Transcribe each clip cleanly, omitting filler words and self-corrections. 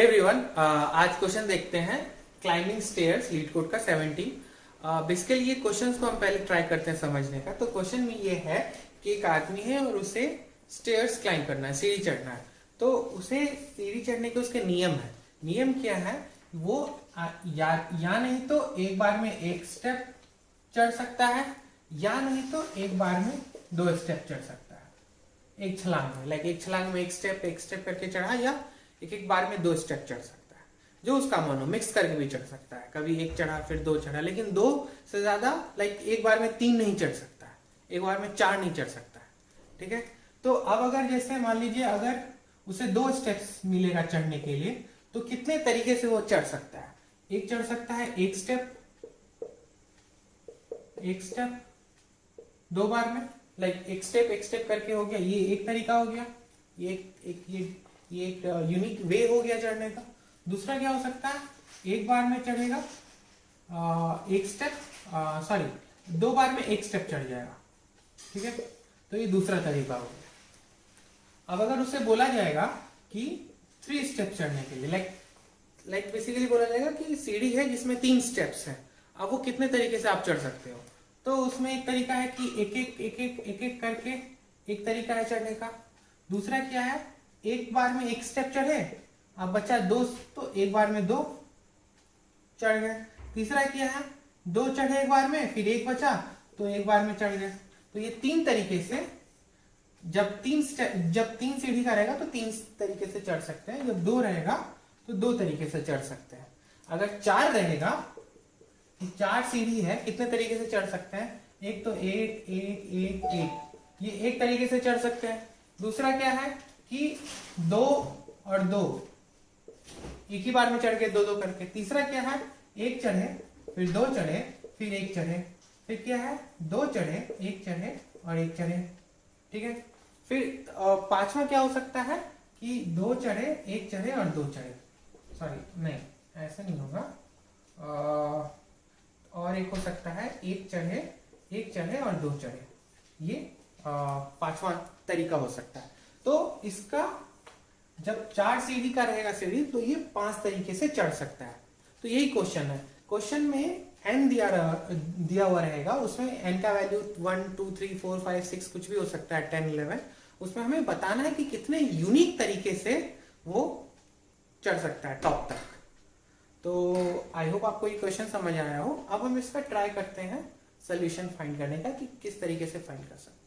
Hey everyone, आज question देखते हैं क्लाइंबिंग स्टेयर्स लीड कोड का 17। बेसिकली ये क्वेश्चंस को हम पहले ट्राई करते हैं समझने का। तो क्वेश्चन में ये है कि एक आदमी है और उसे स्टेयर्स क्लाइंब करना है, सीढ़ी चढ़ना है। तो उसे सीढ़ी चढ़ने के उसके नियम है। नियम क्या है? वो या नहीं तो एक बार में एक स्टेप चढ़ सकता है, या नहीं तो एक बार में 2 स्टेप चढ़ सकता है। एक छलांग में, लाइक एक छलांग में एक स्टेप करके चढ़ा, या एक बार में 2 स्टेप चढ़ सकता है, जो उसका मन हो। मिक्स करके भी चढ़ सकता है, कभी एक चढ़ा फिर 2 चढ़ा, लेकिन 2 से ज्यादा, लाइक एक बार में 3 नहीं चढ़ सकता है, एक बार में 4 नहीं चढ़ सकता है। ठीक है। तो अब अगर जैसे मान लीजिए अगर उसे 2 स्टेप्स मिलेगा चढ़ने के लिए, तो कितने तरीके से वो चढ़ सकता है? एक चढ़ सकता है एक स्टेप 2 बार में, लाइक एक स्टेप करके हो गया, ये एक तरीका हो गया, ये एक यूनिक वे हो गया चढ़ने का। दूसरा क्या हो सकता है? एक बार में चढ़ेगा एक स्टेप 2 बार में एक स्टेप चढ़ जाएगा। ठीक है। तो ये दूसरा तरीका हो गया। अब अगर उसे बोला जाएगा कि 3 स्टेप चढ़ने के लिए, लाइक बेसिकली बोला जाएगा कि सीढ़ी है जिसमें 3 स्टेप्स हैं, अब वो कितने तरीके से आप चढ़ सकते हो? तो उसमें एक तरीका है कि एक करके एक तरीका है चढ़ने का। दूसरा क्या है? एक बार में एक स्टेप चढ़े, अब बचा 2, तो एक बार में 2 चढ़ गए। तीसरा क्या है? 2 चढ़े एक बार में, फिर एक बचा तो एक बार में चढ़ गए। तो ये 3 तरीके से, जब 3 सीढ़ी का रहेगा तो 3 तरीके से चढ़ सकते हैं। जब 2 रहेगा तो 2 तरीके से चढ़ सकते हैं। अगर 4 रहेगा, 4 सीढ़ी है, कितने तरीके से चढ़ सकते हैं? एक तो एक, ये एक तरीके से चढ़ सकते हैं। दूसरा क्या है कि 2 और 2 एक ही बार में चढ़ गए, 2 करके। तीसरा क्या है? एक चढ़े, फिर 2 चढ़े, फिर एक चढ़े, फिर क्या है? 2 चढ़े, एक चढ़े और एक चढ़े। ठीक है। फिर 5वां क्या हो सकता है कि 2 चढ़े, एक चढ़े और 2 चढ़े। सॉरी, नहीं, ऐसा नहीं होगा। और एक हो सकता है एक चढ़े और 2 चढ़े। ये 5वां तरीका हो सकता है। तो इसका जब 4 सीढ़ी का रहेगा सीढ़ी, तो ये 5 तरीके से चढ़ सकता है। तो यही क्वेश्चन है। क्वेश्चन में n दिया हुआ रहेगा, उसमें n का वैल्यू 1 2 3 4 5 6 कुछ भी हो सकता है, 10 11। उसमें हमें बताना है कि कितने यूनिक तरीके से वो चढ़ सकता है टॉप तक। तो आई होप आपको ये क्वेश्चन समझ आया हो। अब हम इसका ट्राई करते हैं सोल्यूशन फाइंड करने का, कि किस तरीके से फाइंड कर सकते हैं।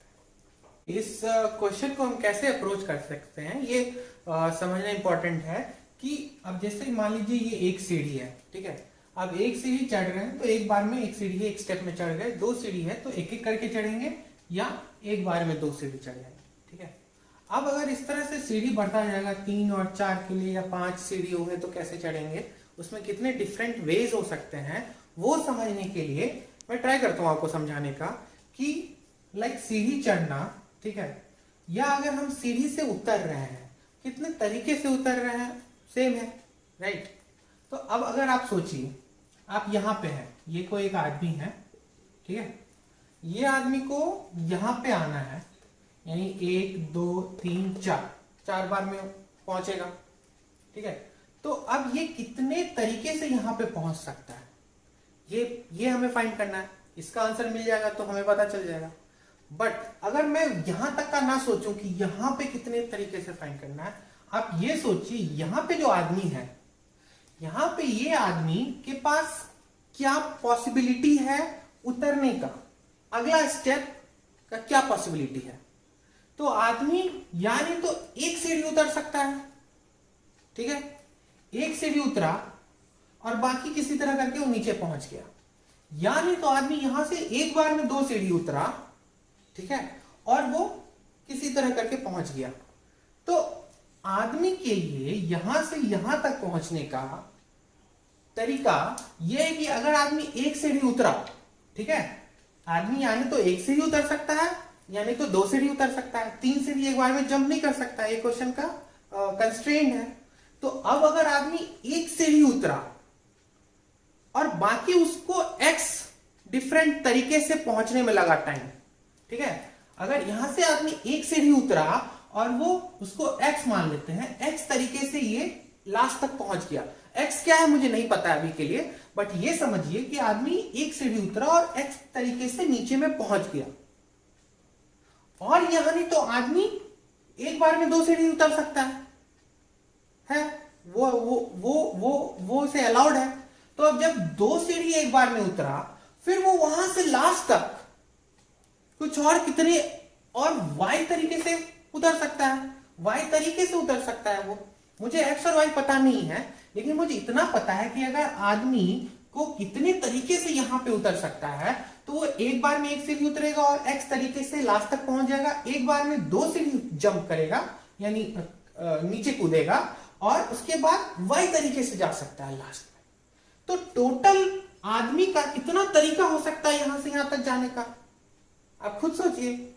इस क्वेश्चन को हम कैसे अप्रोच कर सकते हैं, ये समझना इंपॉर्टेंट है। कि अब जैसे मान लीजिए ये एक सीढ़ी है, ठीक है। अब एक सीढ़ी चढ़ रहे हैं, तो एक बार में एक सीढ़ी एक स्टेप में चढ़ गए। 2 सीढ़ी है तो एक करके चढ़ेंगे, या एक बार में 2 सीढ़ी चढ़ जाएंगे। ठीक है। अब अगर इस तरह से सीढ़ी बढ़ता जाएगा 3 और 4 के लिए, या 5 सीढ़ी हो गए, तो कैसे चढ़ेंगे, उसमें कितने डिफरेंट वेज हो सकते हैं, वो समझने के लिए मैं ट्राई करता हूं आपको समझाने का। कि लाइक सीढ़ी चढ़ना, ठीक है, या अगर हम सीढ़ी से उतर रहे हैं, कितने तरीके से उतर रहे हैं, सेम है, राइट। तो अब अगर आप सोचिए, आप यहां पे हैं, ये कोई एक आदमी है, ठीक है। ये आदमी को यहां पे आना है, यानी 1 2 3 4 बार में पहुंचेगा। ठीक है। तो अब ये कितने तरीके से यहां पे पहुंच सकता है, ये हमें फाइंड करना है। इसका आंसर मिल जाएगा तो हमें पता चल जाएगा। बट अगर मैं यहां तक का ना सोचूं कि यहां पे कितने तरीके से फाइंड करना है, आप ये सोचिए यहां पे जो आदमी है, यहां पे ये आदमी के पास क्या पॉसिबिलिटी है उतरने का, अगला स्टेप का क्या पॉसिबिलिटी है। तो आदमी यानी तो एक सीढ़ी उतर सकता है, ठीक है। एक सीढ़ी उतरा और बाकी किसी तरह करके वो नीचे पहुंच गया। यानी तो आदमी यहां से एक बार में 2 सीढ़ी उतरा, ठीक है, और वो किसी तरह करके पहुंच गया। तो आदमी के लिए यहां से यहां तक पहुंचने का तरीका यह है कि अगर आदमी एक सीढ़ी उतरा, ठीक है, आदमी यानी तो एक सीढ़ी उतर सकता है, यानी तो 2 सीढ़ी उतर सकता है, 3 सीढ़ी एक बार में जंप नहीं कर सकता। ये क्वेश्चन का कंस्ट्रेंट है। तो अब अगर आदमी एक सीढ़ी उतरा और बाकी उसको x डिफरेंट तरीके से पहुंचने में लगा टाइम, ठीक है। अगर यहां से आदमी एक सीढ़ी उतरा और वो उसको x मान लेते हैं, x तरीके से ये लास्ट तक पहुंच गया। एक्स क्या है मुझे नहीं पता अभी के लिए, बट ये समझिए कि आदमी एक सीढ़ी उतरा और एक्स तरीके से नीचे में पहुंच गया। और यहां नहीं तो आदमी एक बार में 2 सीढ़ी उतर सकता है वो उसे अलाउड है। तो अब जब 2 सीढ़ी एक बार में उतरा, फिर वो वहां से लास्ट तक कुछ और कितने और वाई तरीके से उतर सकता है, वाई तरीके से उतर सकता है वो। मुझे एक्स और वाई पता नहीं है, लेकिन मुझे इतना पता है कि अगर आदमी को कितने तरीके से यहां पे उतर सकता है, तो वो एक बार में एक सीढ़ी उतरेगा और एक्स तरीके से लास्ट तक पहुंच जाएगा, एक बार में 2 सीढ़ी जंप करेगा यानी नीचे कूदेगा, और उसके बाद वाई तरीके से जा सकता है लास्ट में। तो टोटल आदमी का कितना तरीका हो सकता है यहां से यहां तक जाने का, आप खुद सोचिए।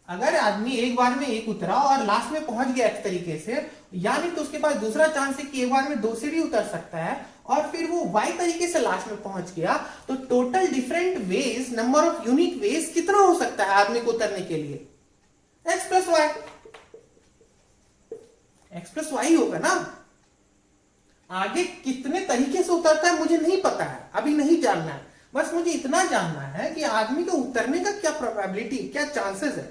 अगर आदमी एक बार में एक उतरा और लास्ट में पहुंच गया एक्स तरीके से, यानी तो उसके पास दूसरा चांस है कि एक बार में 2 सीढ़ी उतर सकता है, और फिर वो वाई तरीके से लास्ट में पहुंच गया। तो total different ways, number of unique ways कितना हो सकता है आदमी को उतरने के लिए? X plus Y, X plus Y होगा ना। आगे कितने तरीके से उतरता है मुझे नहीं पता है, अभी नहीं जानना है। बस मुझे इतना जानना है कि आदमी को उतरने का क्या प्रोबेबिलिटी, क्या चांसेस है,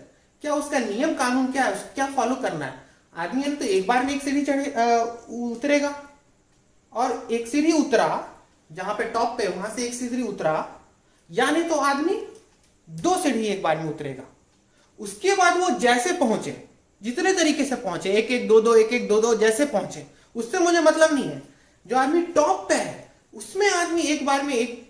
क्या उसका नियम कानून क्या है, क्या फॉलो करना है। आदमी तो एक बार में एक सीढ़ी उतरेगा, और एक सीढ़ी उतरा जहां पे टॉप पे, वहां से एक सीढ़ी उतरा, यानी तो आदमी 2 सीढ़ी एक बार में उतरेगा। उसके बाद वो जैसे पहुंचे, जितने तरीके से पहुंचे, 1 1 2 2 1 1 2 2 जैसे पहुंचे, उससे मुझे मतलब नहीं है। जो आदमी टॉप पे है उसमें आदमी एक बार में एक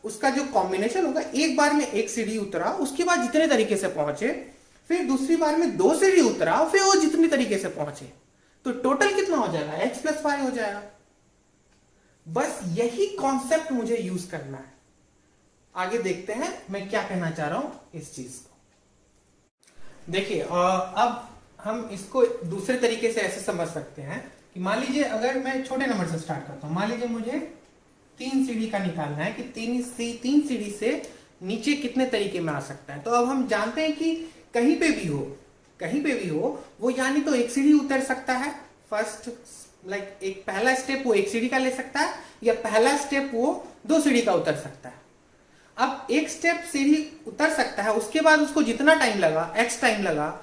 उसका जो कॉम्बिनेशन होगा, एक बार में एक सीढ़ी उतरा, उसके बाद जितने तरीके से पहुंचे, फिर दूसरी बार में 2 सीढ़ी उतरा, फिर वो जितने तरीके से पहुंचे, तो टोटल कितना हो जाएगा? एक्स प्लस वाई हो जाएगा। बस यही कॉन्सेप्ट मुझे यूज करना है। आगे देखते हैं मैं क्या कहना चाह रहा हूं इस चीज को। देखिए अब हम इसको दूसरे तरीके से ऐसे समझ सकते हैं कि मान लीजिए अगर मैं छोटे नंबर से स्टार्ट करता हूं, मान लीजिए मुझे 3 सीढ़ी का निकालना है कि 3 सीढ़ी से नीचे कितने तरीके में आ सकता है। तो अब हम जानते हैं कि कहीं पे भी हो वो यानी तो एक सीढ़ी उतर सकता है, फर्स्ट लाइक एक पहला स्टेप वो एक सीढ़ी का ले सकता है, या पहला स्टेप वो 2 सीढ़ी का उतर सकता है। अब एक स्टेप सीढ़ी उतर सकता है, उसके बाद उसको जितना टाइम लगा, एक्स टाइम लगा,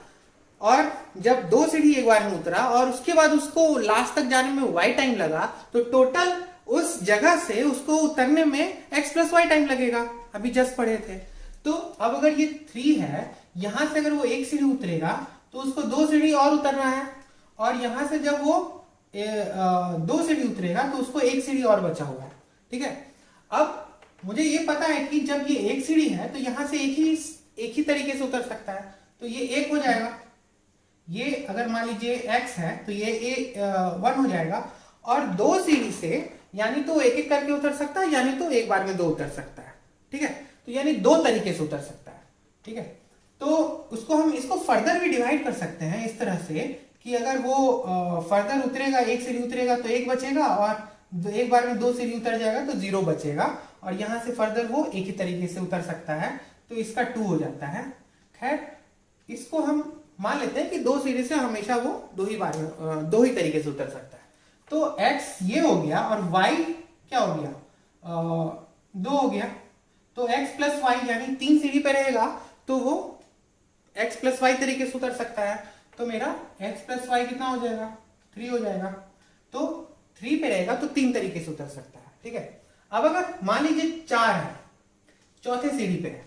और जब 2 सीढ़ी एक बार में उतरा और उसके बाद उसको लास्ट तक जाने में वाई टाइम लगा, तो टोटल उस जगह से उसको उतरने में एक्स प्लस वाई टाइम लगेगा, अभी जस्ट पढ़े थे। तो अब अगर ये 3 है, यहां से अगर वो एक सीढ़ी उतरेगा तो उसको 2 सीढ़ी और उतरना है, और यहां से जब वो 2 सीढ़ी उतरेगा तो उसको एक सीढ़ी और बचा हुआ है। ठीक है, अब मुझे ये पता है कि जब ये एक सीढ़ी है तो यहां से एक ही तरीके से उतर सकता है, तो ये 1 हो जाएगा। ये अगर मान लीजिए x है तो ये 1 हो जाएगा, और 2 सीढ़ी से यानी तो एक एक करके उतर सकता है, यानी तो एक बार में 2 उतर सकता है। ठीक है, तो यानी 2 तरीके से उतर सकता है। ठीक है, तो उसको हम इसको फर्दर भी डिवाइड कर सकते हैं इस तरह से कि अगर वो फर्दर उतरेगा, एक सीढ़ी उतरेगा तो 1 बचेगा, और एक बार में 2 सीढ़ी उतर जाएगा तो 0 बचेगा, और यहां से फर्दर वो एक ही तरीके से उतर सकता है, तो इसका 2 हो जाता है। खैर, इसको हम मान लेते हैं कि 2 सीढ़ी से हमेशा वो 2 ही तरीके से उतर सकता है। तो x ये हो गया, और y क्या हो गया? 2 हो गया। तो x प्लस वाई यानी 3 सीढ़ी पे रहेगा तो वो x प्लस वाई तरीके से उतर सकता है। तो मेरा x प्लस वाई कितना हो जाएगा? 3 हो जाएगा। तो 3 पे रहेगा तो 3 तरीके से उतर सकता है। ठीक है, अब अगर मान लीजिए 4 है, चौथे सीढ़ी पे है,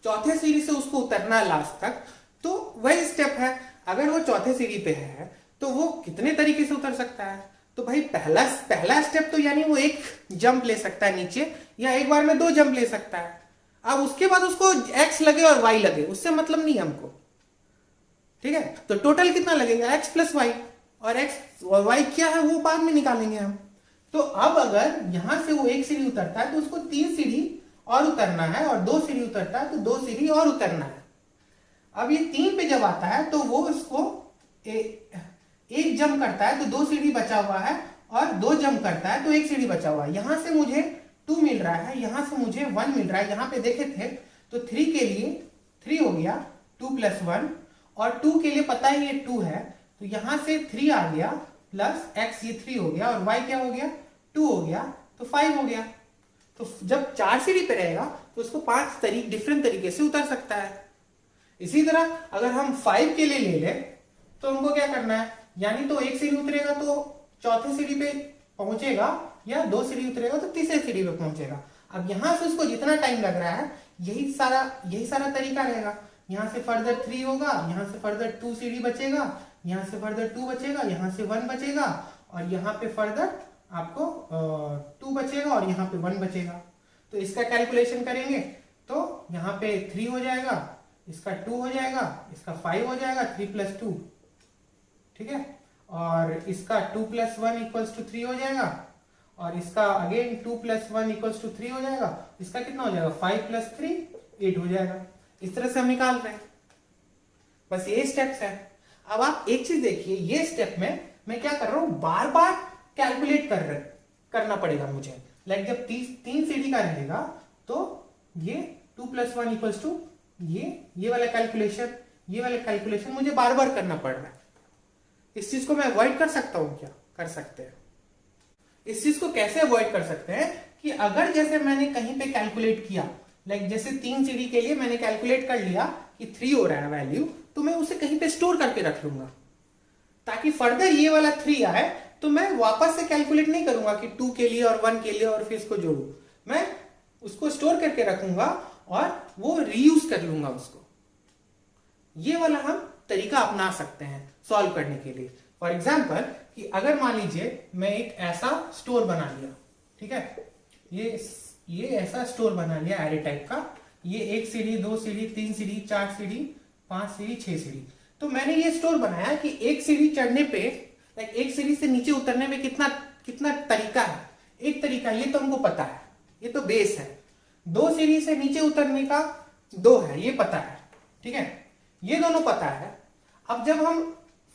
चौथे सीढ़ी से उसको उतरना है लास्ट तक, तो वही स्टेप है। अगर वो चौथे सीढ़ी पे है तो वो कितने तरीके से उतर सकता है? तो भाई पहला स्टेप तो यानी वो एक जंप ले सकता है नीचे, या एक बार में 2 जंप ले सकता है। अब उसके बाद उसको x लगे और y लगे, उससे मतलब नहीं हमको। ठीक है, तो टोटल कितना लगेगा? x प्लस वाई, और x और y क्या है वो बाद में निकालेंगे हम। तो अब अगर यहां से वो एक सीढ़ी उतरता है तो उसको 3 सीढ़ी और उतरना है, और 2 सीढ़ी उतरता है तो 2 सीढ़ी और उतरना है। अब ये 3 पे जब आता है तो वो इसको एक जंप करता है तो 2 सीढ़ी बचा हुआ है, और 2 जंप करता है तो 1 सीढ़ी बचा हुआ है। यहां से मुझे 2 मिल रहा है, यहां से मुझे 1 मिल रहा है। यहां पे देखे थे तो 3 के लिए 3 हो गया, 2 + 1, और 2 के लिए पता ही ये 2 है, तो यहां से 3 आ गया, प्लस एक्स, ये 3 हो गया, और वाई क्या हो गया 2 हो गया, तो 5 हो गया। तो जब 4 सीढ़ी पे रहेगा तो उसको 5 डिफरेंट तरीके से उतर सकता है। इसी तरह अगर हम 5 के लिए ले ले तो हमको क्या करना है, यानी तो एक सीढ़ी उतरेगा तो चौथे सीढ़ी पे पहुंचेगा, या 2 सीढ़ी उतरेगा तो तीसरे सीढ़ी पे पहुंचेगा। अब यहां से उसको जितना टाइम लग रहा है यही सारा तरीका रहेगा। यहां से फर्दर 3 होगा, यहां से फर्दर 2 सीढ़ी बचेगा, यहां से फर्दर 2 बचेगा, यहां से 1 बचेगा, और यहां पे फर्दर आपको 2 बचेगा, और यहां पे 1 बचेगा। तो इसका कैलकुलेशन करेंगे तो यहां पे 3 हो जाएगा, इसका 2 हो जाएगा, इसका 5 हो जाएगा, 3 + 2, ठीक है, और इसका 2 + 1 = 3 हो जाएगा, और इसका अगेन 2 + 1 = 3 हो जाएगा। इसका कितना हो जाएगा 5 + 3 8 हो जाएगा। इस तरह से हम निकाल रहे हैं, बस ये स्टेप्स है। अब आप एक चीज देखिए, ये स्टेप में मैं क्या कर रहा हूं, बार बार कैलकुलेट करना पड़ेगा मुझे। लाइक जब 3 सीढ़ी का रहेगा तो ये 2 + 1 = ये वाला कैलकुलेशन मुझे बार बार करना पड़ रहा है। इस चीज को मैं अवॉइड कर सकता हूं क्या? कर सकते हैं। इस चीज को कैसे अवॉइड कर सकते हैं कि अगर जैसे मैंने कहीं पे कैलकुलेट किया, लाइक जैसे 3 सीढ़ी के लिए मैंने कैलकुलेट कर लिया कि 3 हो रहा है वैल्यू, तो मैं उसे कहीं पे स्टोर करके रख लूंगा, ताकि फर्दर ये वाला 3 आए तो मैं वापस से कैलकुलेट नहीं करूंगा कि 2 के लिए और 1 के लिए और फिर इसको जोड़ू। मैं उसको स्टोर करके रखूंगा और वो रीयूज कर लूंगा उसको। ये वाला हम तरीका अपना सकते हैं सॉल्व करने के लिए। फॉर एग्जाम्पल कि अगर मान लीजिए मैं एक ऐसा स्टोर बना लिया, ठीक है, ये ऐसा स्टोर बना लिया एरे टाइप का, ये 1 सीढ़ी 2 सीढ़ी 3 सीढ़ी 4 सीढ़ी 5 सीढ़ी 6 सीढ़ी। तो मैंने ये स्टोर बनाया कि एक सीढ़ी चढ़ने पे, लाइक एक सीढ़ी से नीचे उतरने में कितना तरीका है। एक तरीका ये तो हमको पता है, ये तो बेस है। 2 सीढ़ी से नीचे उतरने का 2 है, ये पता है, ठीक है, ये दोनों पता है। अब जब हम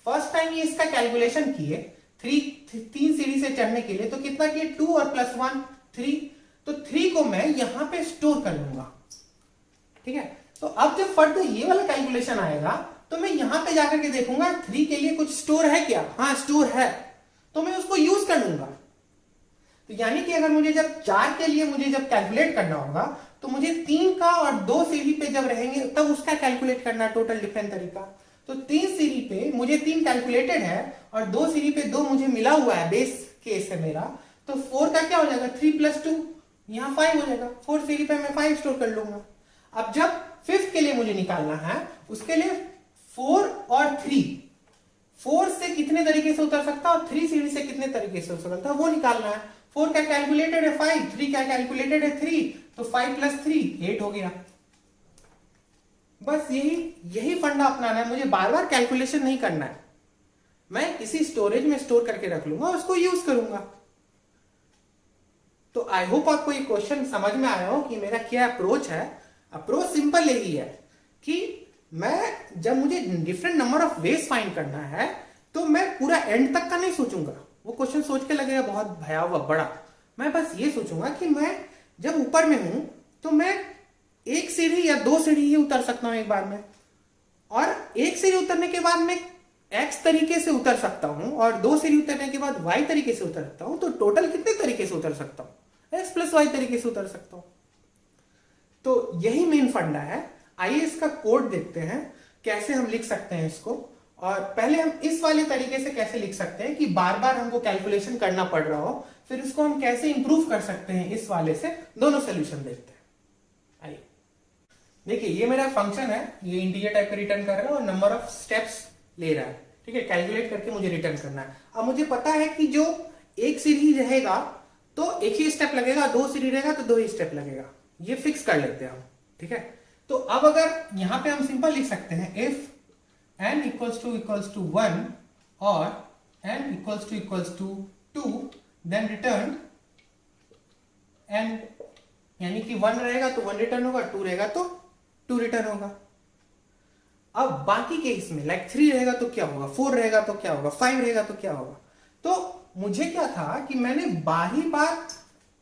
फर्स्ट टाइम ये इसका कैलकुलेशन किए 3 सीढ़ी से चढ़ने के लिए, तो कितना किए 2 और +1 3, तो 3 को मैं यहां पे स्टोर कर लूंगा, ठीक है। तो अब जब फर्दर ये वाला कैलकुलेशन आएगा तो मैं यहां पे जाकर के देखूंगा 3 के लिए कुछ स्टोर है क्या, हाँ स्टोर है, तो मैं उसको यूज कर लूंगा। तो यानी कि अगर मुझे जब 4 के लिए मुझे जब कैलकुलेट करना होगा तो मुझे 3 का और 2 सीढ़ी पे जब रहेंगे तब उसका कैलकुलेट करना टोटल डिफरेंट तरीका। तो 3 सीढ़ी पे मुझे 3 कैलकुलेटेड है और 2 सीढ़ी पे 2 मुझे मिला हुआ है, बेस केस है मेरा, तो 4 का क्या हो जाएगा 3 + 2, यहां 5 हो जाएगा। 4 सीढ़ी पे मैं 5 स्टोर कर लूंगा। अब जब 5th के लिए मुझे निकालना है, उसके लिए 4 और 3, 4 से कितने तरीके से उतर सकता है और 3 सीढ़ी से कितने तरीके से उतर सकता है वो निकालना है। 4 का कैलकुलेटेड है 5, 3 का कैलकुलेटेड है 3, तो 5 + 3 8 हो गया। बस यही फंडा अपनाना है, मुझे बार बार कैलकुलेशन नहीं करना है। मैं किसी स्टोरेज में स्टोर करके रख लूंगा, उसको यूज करूंगा। तो आई होप आपको ये क्वेश्चन समझ में आया हो कि मेरा क्या अप्रोच है। अप्रोच सिंपल यही है कि मैं जब मुझे different number of ways find करना है तो मैं पूरा एंड तक का नहीं सोचूंगा। वो क्वेश्चन सोच के लगेगा बहुत भयावह बड़ा। मैं बस ये सोचूंगा कि मैं जब ऊपर में हूं तो मैं 1 सीढ़ी या 2 सीढ़ी ही उतर सकता हूं एक बार में, और 1 सीढ़ी उतरने के बाद मैं x तरीके से उतर सकता हूं और 2 सीढ़ी उतरने के बाद y तरीके से उतर सकता हूं। तो टोटल कितने तरीके से उतर सकता हूं? x + y तरीके से उतर सकता हूं। तो यही मेन फंडा है। आइए इसका कोड देखते हैं कैसे हम लिख सकते हैं इसको। और पहले हम इस वाले तरीके से कैसे लिख सकते हैं कि बार बार हमको कैलकुलेशन करना पड़ रहा हो, फिर इसको हम कैसे इंप्रूव कर सकते हैं इस वाले से। दोनों सोल्यूशन देखते हैं। आइए देखिए, ये मेरा फंक्शन है, ये इंटीजर टाइप का रिटर्न कर रहा है और नंबर ऑफ स्टेप्स ले रहा है, ठीक है। कैलकुलेट करके मुझे रिटर्न करना है। अब मुझे पता है कि जो 1 सीढ़ी रहेगा तो 1 ही स्टेप लगेगा, 2 सीढ़ी रहेगा तो 2 ही स्टेप लगेगा। ये फिक्स कर लेते हैं हम, ठीक है। तो अब अगर यहां पे हम सिंपल लिख सकते हैं इफ n = 1 और n = 2 देन रिटर्न n, यानी कि 1 रहेगा तो 1 रिटर्न होगा, 2 रहेगा तो 2 रिटर्न होगा। अब बाकी केस में लाइक 3 रहेगा तो क्या होगा, 4 रहेगा तो क्या होगा, 5 रहेगा तो क्या होगा। तो मुझे क्या था कि मैंने बार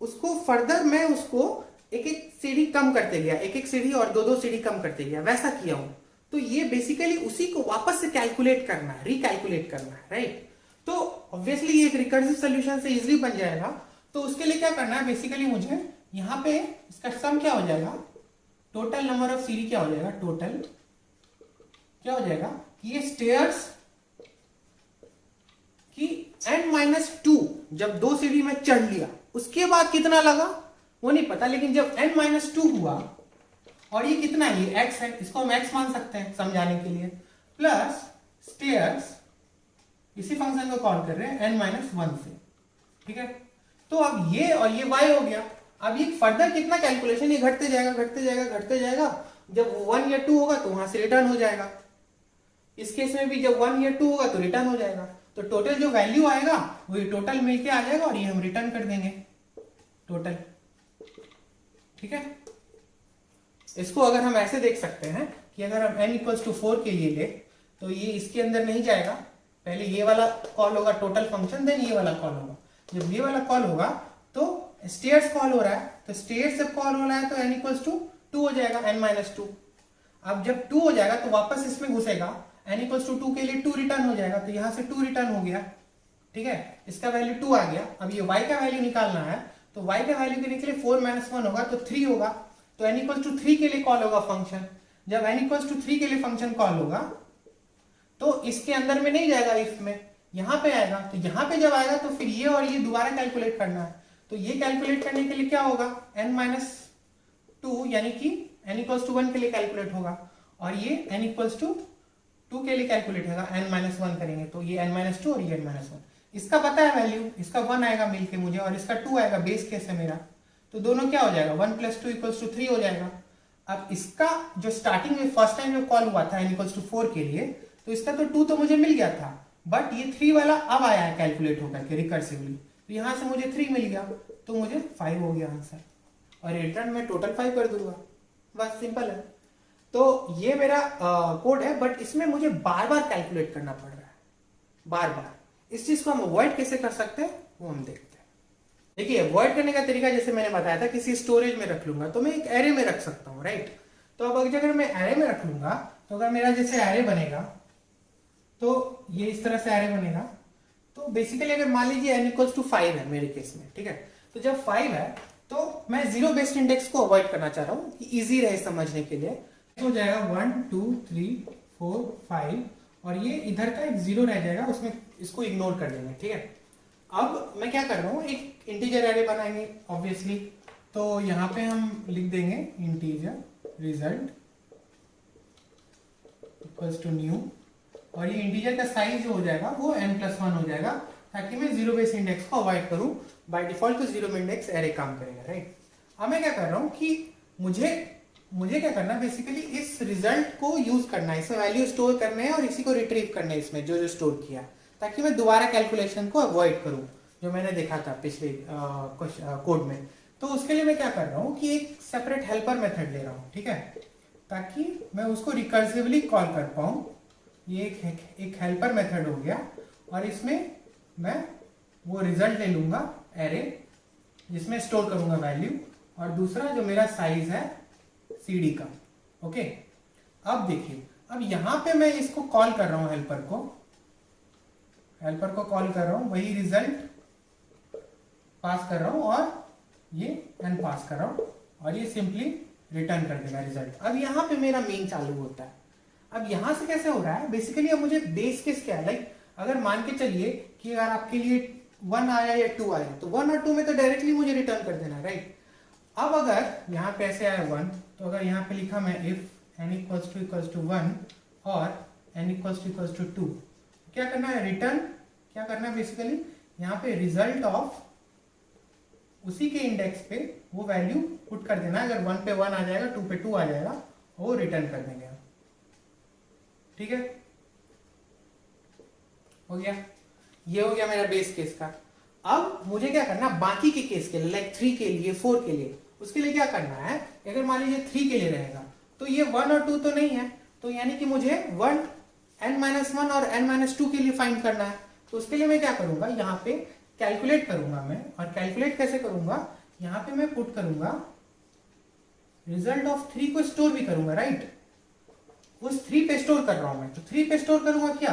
उसको फर्दर मैं उसको एक सीढ़ी कम करते गया, एक सीढ़ी और 2 सीढ़ी कम करते गया, वैसा किया हूं। तो ये बेसिकली उसी को वापस से कैलकुलेट करना है, रिकैलकुलेट करना है, राइट। तो ऑब्वियसली ये एक रिकर्सिव सोल्यूशन से इजीली बन जाएगा। तो उसके लिए क्या करना है, बेसिकली मुझे यहाँ पे इसका सम क्या हो जाएगा, टोटल नंबर ऑफ सीढ़ी क्या हो जाएगा, टोटल क्या हो जाएगा कि ये स्टेयर्स कि n-2 जब 2 सीढ़ी में चढ़ लिया उसके बाद कितना लगा वो नहीं पता, लेकिन जब n-2 हुआ और ये कितना है, ये x है, इसको हम x मान सकते हैं समझाने के लिए, प्लस स्टेयर्स इसी फंक्शन को कॉल कर रहे हैं n-1 से, ठीक है। तो अब ये और ये y हो गया। अब ये फर्दर कितना कैलकुलेशन, ये घटते जाएगा घटते जाएगा घटते जाएगा, जब 1 या 2 होगा तो वहां से रिटर्न हो जाएगा। इस केस में भी जब 1 या 2 होगा तो रिटर्न हो जाएगा। तो टोटल जो वैल्यू आएगा वही टोटल मिलके आ जाएगा और ये हम रिटर्न कर देंगे टोटल, ठीक है। इसको अगर हम ऐसे देख सकते हैं कि अगर हम n=4 के लिए ले तो ये इसके अंदर नहीं जाएगा, पहले ये वाला कॉल होगा टोटल फंक्शन, देन ये वाला कॉल होगा। जब ये वाला कॉल होगा तो स्टेयर्स कॉल हो रहा है, तो स्टेयर्स जब कॉल हो रहा है तो n=2 हो जाएगा, n-2। अब जब 2 हो जाएगा तो वापस इसमें घुसेगा, n=2 के लिए 2 रिटर्न हो जाएगा, तो यहां से 2 रिटर्न हो गया, ठीक है। इसका वैल्यू 2 आ गया। अब ये y का वैल्यू निकालना है, तो y का वैल्यू के लिए 4 - 1 होगा तो 3 होगा, तो n=3 के लिए कॉल होगा फंक्शन। जब n=3 के लिए फंक्शन कॉल होगा तो इसके अंदर में नहीं जाएगा, इफ में यहां पे आएगा। तो यहां पे जब आएगा तो फिर ये और ये दोबारा कैलकुलेट करना है। तो ये कैलकुलेट करने के लिए क्या होगा, n-2 यानी कि n=1 के लिए कैलकुलेट होगा, और ये n=2 के लिए कैलकुलेट होगा, n-1 करेंगे तो ये n-2 और ये n-1। इसका पता है वैल्यू, इसका 1 आएगा मिलके मुझे और इसका 2 आएगा, बेस केस है मेरा, तो दोनों क्या हो जाएगा, 1 + 2 = 3 हो जाएगा। अब इसका जो स्टार्टिंग में फर्स्ट टाइम जो कॉल हुआ था n=4 के लिए, तो इसका तो 2 तो मुझे मिल गया था, बट ये 3 वाला अब आया है कैलकुलेट होकर के रिकर्सिवली, तो यहां से मुझे 3 मिल गया, तो मुझे 5 हो गया आंसर, और रिटर्न में टोटल 5 कर दूंगा, बस सिंपल है। तो ये मेरा कोड है, बट इसमें मुझे बार बार कैलकुलेट करना पड़ रहा है, बार बार। इस चीज को हम अवॉइड कैसे कर सकते हैं वो हम देखते हैं। देखिए अवॉइड करने का तरीका जैसे मैंने बताया था, किसी स्टोरेज में रख लूंगा तो मैं एक एरे में रख सकता हूँ, राइट। तो अब अगर मैं एरे में रख लूंगा तो अगर मेरा जैसे एरे बनेगा तो ये इस तरह से एरे बनेगा। तो बेसिकली अगर मान लीजिए n=5 है मेरे केस में, ठीक है, तो जब 5 है तो मैं 0 बेस्ड इंडेक्स को अवॉइड करना चाह रहा हूँ कि इजी रहे समझने के लिए। हो जाएगा 1 2 3 4 5 और ये इधर का एक 0 रह जाएगा, उसमें इसको इग्नोर कर देंगे, ठीक है। अब मैं क्या कर रहा हूँ, एक इंटीजर एरे बनाएंगे ऑब्वियसली, तो यहाँ पे हम लिख देंगे integer result equals to new, और ये इंटीजर का साइज जो हो जाएगा वो n+1 हो जाएगा, ताकि मैं 0 बेस इंडेक्स को अवॉइड करूं। बाय डिफॉल्ट तो 0 इंडेक्स एरे काम करेगा, राइट। अब मैं क्या कर रहा हूं कि मुझे क्या करना है, बेसिकली इस रिजल्ट को यूज करना है, इसमें वैल्यू स्टोर करने हैं और इसी को रिट्रीव करना है इसमें जो स्टोर किया, ताकि मैं दोबारा कैलकुलेशन को अवॉइड करूं, जो मैंने देखा था पिछले कोड में। तो उसके लिए मैं क्या कर रहा हूं कि एक सेपरेट हेल्पर मेथड ले रहा हूं, ठीक है, ताकि मैं उसको रिकर्सिवली कॉल कर पाऊं। ये एक हेल्पर मेथड हो गया, और इसमें मैं वो रिजल्ट ले लूंगा एरे जिसमें स्टोर करूंगा वैल्यू, और दूसरा जो मेरा साइज है सीडी का, ओके। अब देखिए, अब यहां पे मैं इसको कॉल कर रहा हूं, हेल्पर को कॉल कर रहा हूं, वही रिजल्ट पास कर रहा हूं और ये n पास कर रहा हूं, और ये सिंपली रिटर्न कर देगा रिजल्ट। अब यहां पे मेरा मेन चालू होता है। अब यहां से कैसे हो रहा है, बेसिकली अब मुझे बेस केस क्या है, लाइक अगर मान के चलिए कि अगर आपके लिए 1 आया या 2 आया, तो 1 और 2 में तो डायरेक्टली मुझे रिटर्न कर देना, राइट। अब अगर यहाँ पे ऐसे आया 1, तो अगर यहाँ पे लिखा मैं इफ n=1 और n=2, क्या करना है, रिटर्न क्या करना है, बेसिकली यहाँ पे रिजल्ट ऑफ उसी के इंडेक्स पे वो वैल्यू पुट कर देना है। अगर 1 पे 1 आ जाएगा, 2 पे 2 आ जाएगा, वो रिटर्न कर देंगे, ठीक है। हो गया, ये हो गया मेरा बेस केस का। अब मुझे क्या करना, बाकी के केस के लिए, लाइक 3 के लिए, 4 के लिए, उसके लिए क्या करना है, अगर मान लीजिए 3 के लिए रहेगा तो ये 1 और 2 तो नहीं है, तो यानी कि मुझे n-1 और n-2 के लिए फाइंड करना है। तो उसके लिए मैं क्या करूंगा, यहाँ पे कैलकुलेट करूंगा मैं, और कैलकुलेट कैसे करूंगा, यहाँ पे मैं पुट करूंगा रिजल्ट ऑफ 3 को स्टोर भी करूंगा, राइट। उस 3 पे स्टोर कर रहा हूं मैं, तो 3 पे स्टोर करूंगा क्या,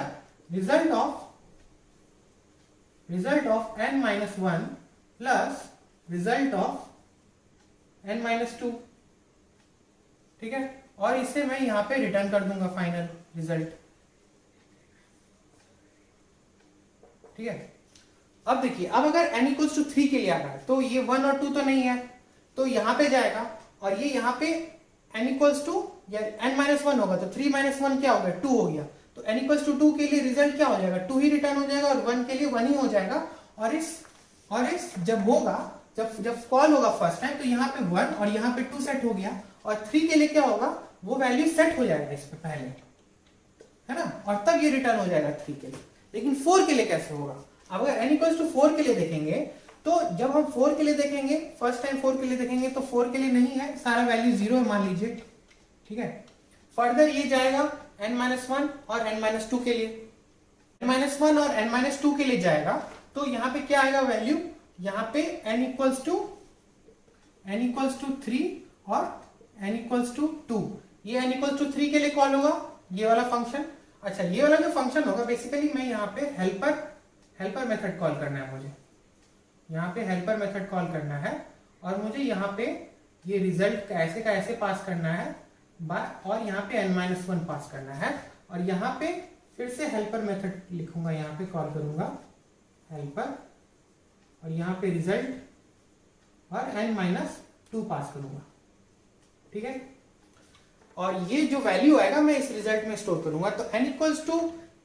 result of result of n minus one plus result of n minus two, ठीक है, और इसे मैं यहां पे रिटर्न कर दूंगा फाइनल रिजल्ट, ठीक है। अब देखिए, अब अगर n इक्वल्स टू 3 के लिए आ रहा है तो ये 1 और 2 तो नहीं है, तो यहां पे जाएगा, और ये यहां पे n इक्वल्स टू या n माइनस वन होगा तो 3 माइनस वन क्या हो गया, 2 हो गया, तो n इक्वल्स टू 2 के लिए रिजल्ट क्या हो जाएगा, 2 ही रिटर्न हो जाएगा, और 1 के लिए 1 ही हो जाएगा। और इस जब होगा, जब कॉल होगा फर्स्ट टाइम, तो यहाँ पे 1 और यहाँ पे 2 सेट हो गया, और 3 के लिए क्या होगा, वो वैल्यू सेट हो जाएगा इस पे पहले, है ना, और तब ये रिटर्न हो जाएगा 3 के लिए। लेकिन 4 के लिए कैसे होगा, अब अगर n इक्वल्स टू 4 के लिए देखेंगे, तो जब हम 4 के लिए देखेंगे, फर्स्ट टाइम 4 के लिए देखेंगे, तो 4 के लिए नहीं है, सारा वैल्यू 0 है मान लीजिए, ठीक है। फर्दर ये जाएगा n-1 और n-2 के लिए, n-1 और n-2 के लिए जाएगा, तो यहाँ पे क्या आएगा वैल्यू, यहाँ पे n इक्वल्स टू 3 और n इक्वल्स टू 2, ये n इक्वल्स टू 3 के लिए कॉल होगा ये वाला फंक्शन। अच्छा, ये वाला जो फंक्शन होगा, बेसिकली मैं यहाँ पे हेल्पर मेथड कॉल करना है, मुझे यहाँ पे हेल्पर मेथड कॉल करना है, और मुझे यहाँ पे ये रिजल्ट कैसे का ऐसे पास करना है, और यहाँ पे n-1 पास करना है, और यहाँ पे फिर से हेल्पर मेथड लिखूंगा, यहाँ पे कॉल करूंगा हेल्पर, और यहाँ पे रिजल्ट और n-2 पास करूंगा, ठीक है। और ये जो वैल्यू आएगा मैं इस रिजल्ट में स्टोर करूंगा, तो n इक्वल्स टू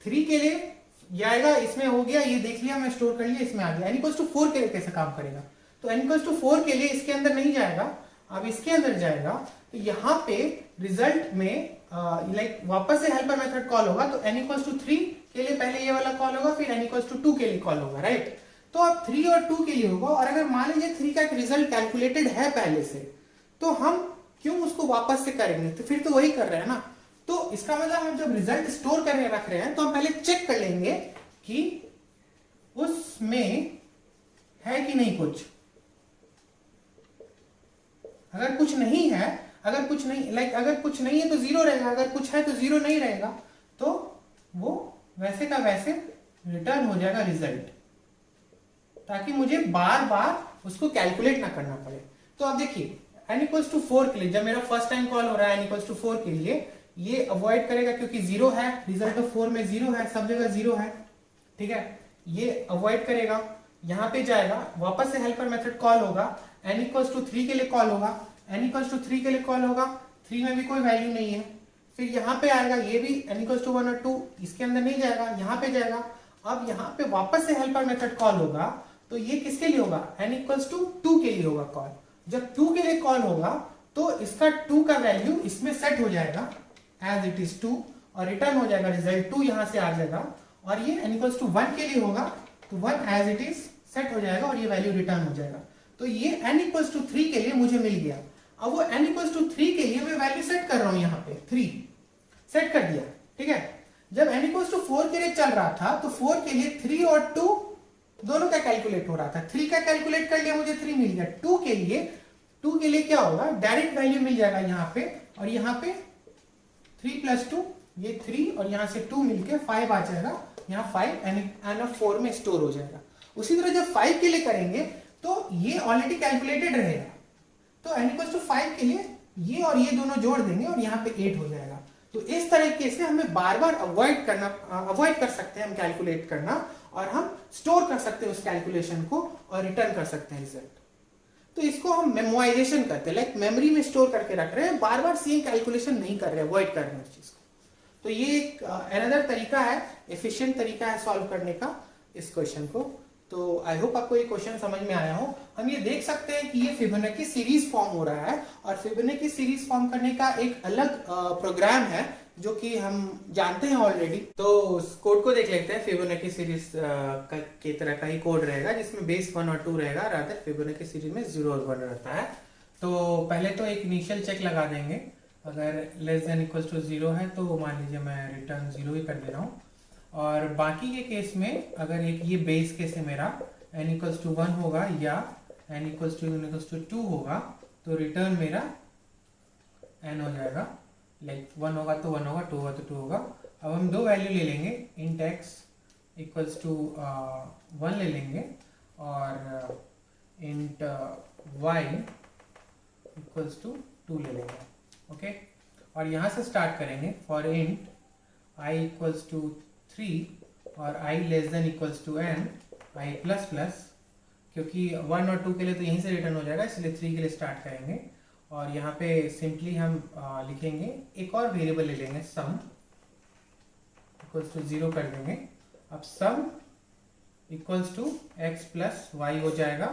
3 के लिए जाएगा, इसमें हो गया, ये देख लिया, मैं स्टोर कर लिया, इसमें आ गया। n इक्वल्स टू 4 के लिए कैसे काम करेगा, तो n इक्वल्स टू 4 के लिए इसके अंदर नहीं जाएगा, अब इसके अंदर जाएगा, तो यहाँ पे रिजल्ट में वापस से हेल्पर मेथड कॉल होगा, तो n इक्वल्स टू 3 के लिए पहले ये वाला कॉल होगा, फिर n इक्वल्स टू 2 के लिए कॉल होगा, राइट। तो अब 3 और 2 के लिए होगा, और अगर मान लीजिए 3 का एक रिजल्ट कैलकुलेटेड है पहले से, तो हम क्यों उसको वापस से करेंगे, तो फिर तो वही कर रहे हैं ना। तो इसका मतलब हम जब रिजल्ट स्टोर करके रख रहे हैं, तो हम पहले चेक कर लेंगे कि उसमें है कि नहीं कुछ, अगर कुछ नहीं है, अगर कुछ नहीं है तो 0 रहेगा, अगर कुछ है तो 0 नहीं रहेगा, तो वो वैसे का वैसे रिटर्न हो जाएगा रिजल्ट, ताकि मुझे बार बार उसको कैलकुलेट ना करना पड़े। तो अब देखिए, n इक्वल्स टू 4 के लिए जब मेरा फर्स्ट टाइम कॉल हो रहा है n इक्वल्स टू 4 के लिए, ये अवॉइड करेगा क्योंकि 0 है, रिजल्ट ऑफ 4 में 0 है, सब जगह 0 है, ठीक है, ये अवॉइड करेगा, यहाँ पे जाएगा, वापस से हेल्पर मेथड कॉल होगा, n इक्वल्स टू 3 के लिए कॉल होगा, n इक्वल्स टू 3 के लिए कॉल होगा, 3 में भी कोई वैल्यू नहीं है, फिर यहाँ पे आएगा, ये भी n इक्वल्स टू 1 और 2, इसके अंदर नहीं जाएगा, यहाँ पे जाएगा, अब यहाँ पे वापस से हेल्पर मेथड कॉल होगा, तो ये किसके लिए होगा, n इक्वल्स टू 2 के लिए होगा कॉल। जब 2 के लिए कॉल होगा, तो इसका 2 का वैल्यू इसमें सेट हो जाएगा एज इट इज 2, और रिटर्न हो जाएगा रिजल्ट 2 यहां से आ जाएगा, और ये n इक्वल्स टू 1 के लिए होगा, तो 1 एज इट इज सेट हो जाएगा, और ये वैल्यू रिटर्न हो जाएगा। तो ये n इक्वल्स टू 3 के लिए मुझे मिल गया। अब वो n इक्वल्स टू 3 के लिए मैं वैल्यू सेट कर रहा हूं, यहाँ पे 3 सेट कर दिया, ठीक है। जब n इक्वल्स टू 4 के लिए चल रहा था, तो 4 के लिए 3 और 2 दोनों का कैलकुलेट हो रहा था, 3 का कैलकुलेट कर लिया, मुझे 3 मिल गया। 2 के लिए क्या होगा, डायरेक्ट वैल्यू मिल जाएगा यहाँ पे, और यहाँ पे 3 प्लस 2, ये 3 और यहाँ से 2 मिलके 5 आ जाएगा, यहाँ 5 n ऑफ 4 में स्टोर हो जाएगा। उसी तरह जब 5 के लिए करेंगे, तो ये ऑलरेडी कैलकुलेटेड रहेगा, तो n इक्वल्स टू 5 के लिए ये और ये दोनों जोड़ देंगे, और यहाँ पे 8 हो जाएगा। तो इस तरीके से हमें बार बार अवॉइड कर सकते हैं हम कैलकुलेट करना, और हम स्टोर कर सकते हैं उस कैलकुलेशन को, और रिटर्न कर सकते हैं रिजल्ट। तो इसको हम मेमोराइजेशन करते हैं, लाइक मेमोरी में स्टोर करके रख रहे हैं, बार बार सेम कैलकुलेशन नहीं कर रहे, अवॉइड कर रहे हैं उस चीज को। तो ये एक अनदर तरीका है, एफिशिएंट तरीका है सॉल्व करने का इस क्वेश्चन को। तो आई होप आपको ये क्वेश्चन समझ में आया हो। हम ये देख सकते हैं कि ये फिबोनाची सीरीज फॉर्म हो रहा है, और फिबोनाची सीरीज फॉर्म करने का एक अलग प्रोग्राम है जो कि हम जानते हैं ऑलरेडी। तो उस कोड को देख लेते हैं। फिबोनाची सीरीज की तरह का ही कोड रहेगा, जिसमें बेस 1 और 2 रहेगा, रादर फिबोनाची सीरीज में 0 और 1 रहता है। तो पहले तो एक इनिशियल चेक लगा देंगे, अगर लेस देन इक्वल्स टू 0 है तो मान लीजिए मैं रिटर्न 0 ही कर दे रहा हूँ। और बाकी के केस में अगर एक ये बेस केस है मेरा, n इक्वल्स टू 1 होगा या n इक्वल्स टू 2 होगा, तो रिटर्न मेरा n हो जाएगा। लाइक 1 होगा तो 1 होगा, 2 होगा तो 2 होगा। अब हम दो वैल्यू ले लेंगे, इंट x इक्वल्स टू 1 ले लेंगे और इंट y इक्वल्स टू 2 ले लेंगे। ओके, और यहाँ से स्टार्ट करेंगे for int i equals to 3 और i less than equals to n i plus plus, क्योंकि 1 और 2 के लिए तो यहीं से रिटर्न हो जाएगा, इसलिए 3 के लिए स्टार्ट करेंगे। और यहाँ पे सिंपली हम लिखेंगे एक और वेरिएबल ले लेंगे सम इक्वल्स टू 0 कर देंगे। अब sum equals to x plus Y हो जाएगा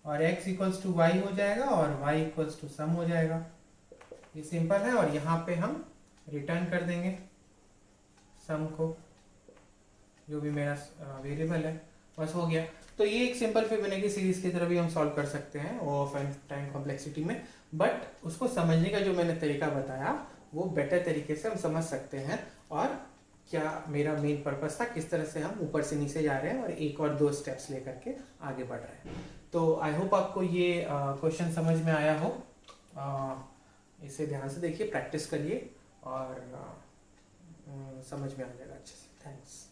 और x इक्वल्स टू वाई हो जाएगा और y इक्वल्स टू सम हो जाएगा। ये सिंपल है और यहाँ पे हम रिटर्न कर देंगे सम को, जो भी मेरा वेरिएबल है, बस हो गया। तो ये एक सिंपल फिबोनाची सीरीज की तरह भी हम सॉल्व कर सकते हैं ऑफ एंड टाइम कॉम्प्लेक्सिटी में, बट उसको समझने का जो मैंने तरीका बताया वो बेटर तरीके से हम समझ सकते हैं और क्या मेरा मेन पर्पस था, किस तरह से हम ऊपर से नीचे जा रहे हैं और एक और दो स्टेप्स लेकर के आगे बढ़ रहे हैं। तो आई होप आपको ये क्वेश्चन समझ में आया हो। इसे ध्यान से देखिए, प्रैक्टिस करिए और समझ में आ जाएगा अच्छे से। थैंक्स।